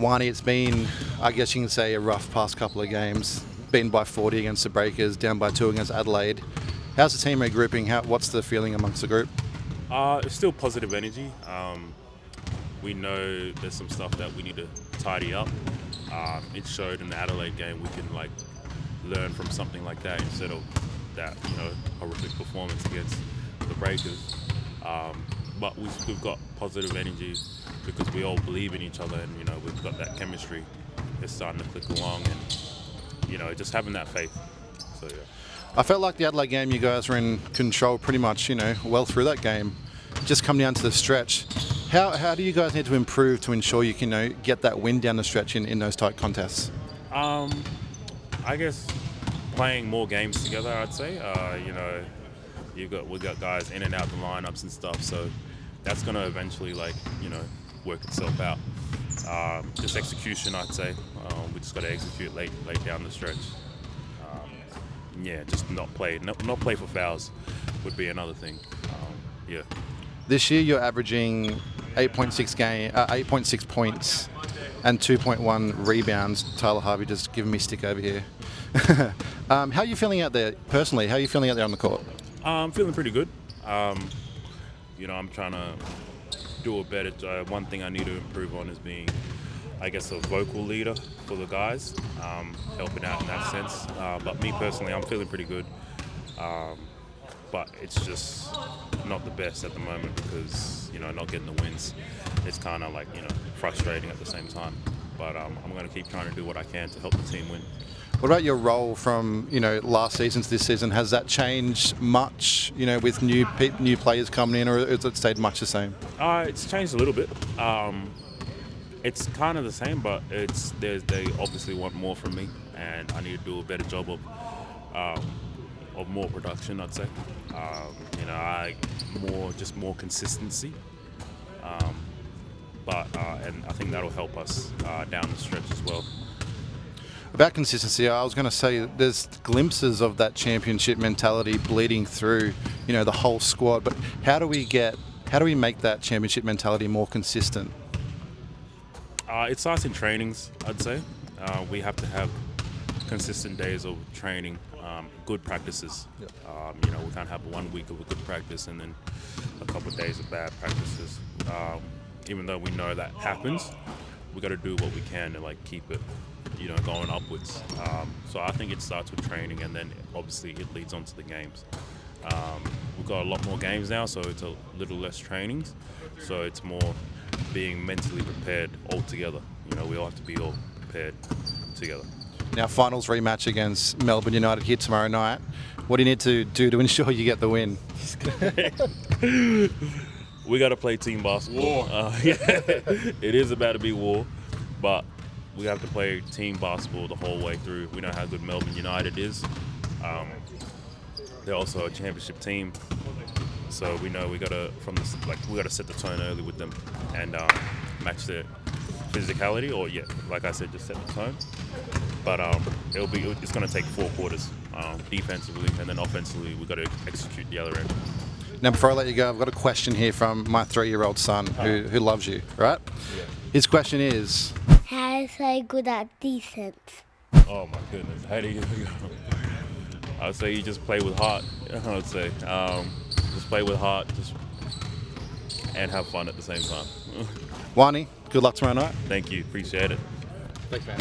Wani, it's been, I guess you can say, a rough past couple of games. Beaten by 40 against the Breakers, down by 2 against Adelaide. How's the team regrouping? What's the feeling amongst the group? It's still positive energy. We know there's some stuff that we need to tidy up. It showed in the Adelaide game we can learn from something like that instead of that horrific performance against the Breakers. But we've got positive energy because we all believe in each other, and we've got that chemistry. It's starting to click along, and just having that faith. So yeah. I felt like the Adelaide game, you guys were in control pretty much, well through that game. Just come down to the stretch. How do you guys need to improve to ensure you can get that win down the stretch in those tight contests? I guess playing more games together, I'd say. We got guys in and out the lineups and stuff, so that's going to eventually work itself out. Just execution, I'd say. We just got to execute late down the stretch. Just not play for fouls would be another thing. This year you're averaging 8.6 points and 2.1 rebounds. Tyler Harvey just giving me stick over here. How are you feeling out there personally? How are you feeling out there on the court? I'm feeling pretty good. I'm trying to do a better job. One thing I need to improve on is being, I guess, a vocal leader for the guys, helping out in that sense. But me personally, I'm feeling pretty good. But it's just not the best at the moment because, not getting the wins. It's kind of frustrating at the same time. But I'm going to keep trying to do what I can to help the team win. What about your role from last season to this season? Has that changed much? With new players coming in, or has it stayed much the same? It's changed a little bit. It's kind of the same, but they obviously want more from me, and I need to do a better job of more production, I'd say. More consistency. And I think that'll help us down the stretch as well. About consistency, I was going to say there's glimpses of that championship mentality bleeding through, the whole squad. But how do we make that championship mentality more consistent? It starts in trainings, I'd say. We have to have consistent days of training, good practices. Yep. We can't have 1 week of a good practice and then a couple of days of bad practices. Even though we know that happens, we got to do what we can to keep it, going upwards. So I think it starts with training, and then obviously it leads on to the games. We've got a lot more games now, so it's a little less trainings. So it's more being mentally prepared all together. We all have to be all prepared together. Now, finals rematch against Melbourne United here tomorrow night. What do you need to do to ensure you get the win? We got to play team basketball. It is about to be war, but we have to play team basketball the whole way through. We know how good Melbourne United is. They're also a championship team, so we know we got to set the tone early with them and match their physicality, or like I said, just set the tone. But it's going to take 4 quarters defensively, and then offensively we got to execute the other end. Now, before I let you go, I've got a question here from my 3-year-old son who loves you, right? Yeah. His question is, how is I good at defense? Oh my goodness, how do you go? I'd say you just play with heart. I would say just play with heart, and have fun at the same time. Wani, good luck tomorrow night. Thank you, appreciate it. Thanks, man.